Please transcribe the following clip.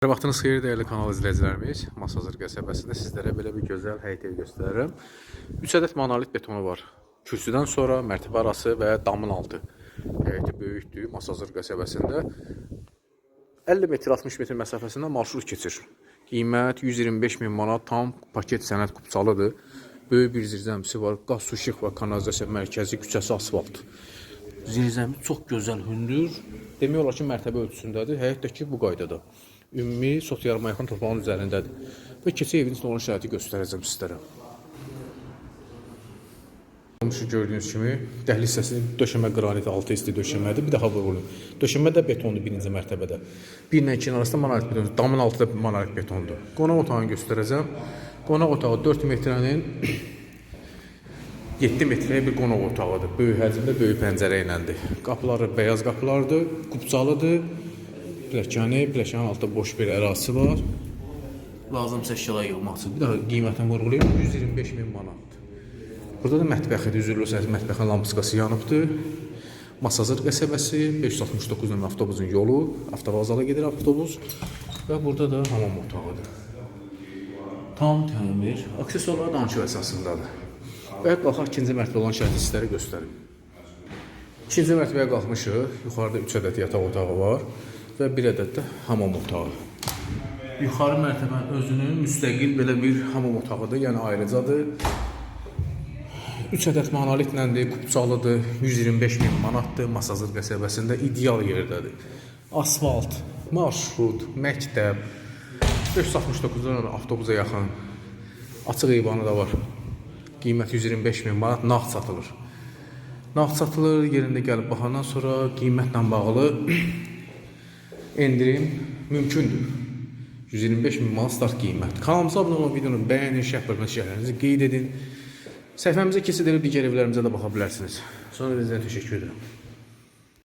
Vaxtınız xeyir dəyərli kanal izləyicilərimiz. Masazır qəsəbəsində sizlərə belə bir gözəl həyət evi göstərirəm. 3 ədəd monolit betonu var. Kürsüdən sonra mərtəbə arası və damın altı. Həyəti böyükdür. Masazır qəsəbəsində 50 metr 60 metr məsafəsində marşrut keçir. Qiymət 125 min manat, tam paket sənəd kupçalıdır. Böyük bir zirzəmisi var. Qaz, su, işıq və kanalizasiya mərkəzi, küçəsi asfalt. Zirzəmi çox gözəl, hündür. Demək olar ki, mərtəbə ölçüsündədir. Həyətdəki bu qaydada. Ümumi sot yarıma yaxın torpağın üzərindədir. Və keçə evin içində olan şəraiti göstərəcəm sizlərə. Gördüyünüz kimi dəhliz hissəsi döşəmə qranit, altı isti döşəmədir. Bir daha vurulur. Döşəmə də betondur birinci mərtəbədə. 1 ilə 2 arasında monolit betondur. Damın altı da monolit betondur. Qonaq otağını göstərəcəm. Qonaq otağı 4 metrənin 7 metrəyə bir qonaq otağıdır. Böyük həcmdə, böyük pəncərə iləndir. Qapıları bəyaz qapılardır, kupçalıdır. Pilləkənin altında boş bir ərazisi var. Lazımsa əşyalar yığmaq üçün. Bir daha qiymətini vurğulayım, 125 min manat. Burada da mətbəxidir, üzürlüsəz mətbəxin lampiskası yanıbdır. Masazır qəsəbəsi, 569 nömrə avtobusun yolu, avtovağzala gedir avtobus. Və burada da hamam otağıdır. Tam təmir, aksesuarlar danışıq əsasındadır. Və qalxaq ikinci mərtəbə olan şəhəti sizlərə göstərim. İkinci mərtəbəyə qalxmışıq, yuxarıda 3 ədəd yataq otağı var. Və bir ədəd də hamam otağı. Yuxarı mərtəbənin özünün müstəqil belə bir hamam otağıdır, yəni ayrıcadır. 3 ədəd monolitləndir, kupçalıdır, 125 min manatdır, Masazır qəsəbəsində ideal yerdədir. Asfalt, marşrut, məktəb, 569 avtobusa yaxın, açıq eyvanı da var. Qiymət 125 min manat, nağd satılır. Nağd satılır, yerində gəlib baxandan sonra qiymətlə bağlı endirim mümkündür. 125 min manat start qiymət. Kanalımıza abunə olun, videonu bəyənin, şərh bölməsində şərhlərinizi qeyd edin. Səhifəmizə keçid edib digər evlərimizə də baxa bilərsiniz. Sonra bizə təşəkkür edirəm.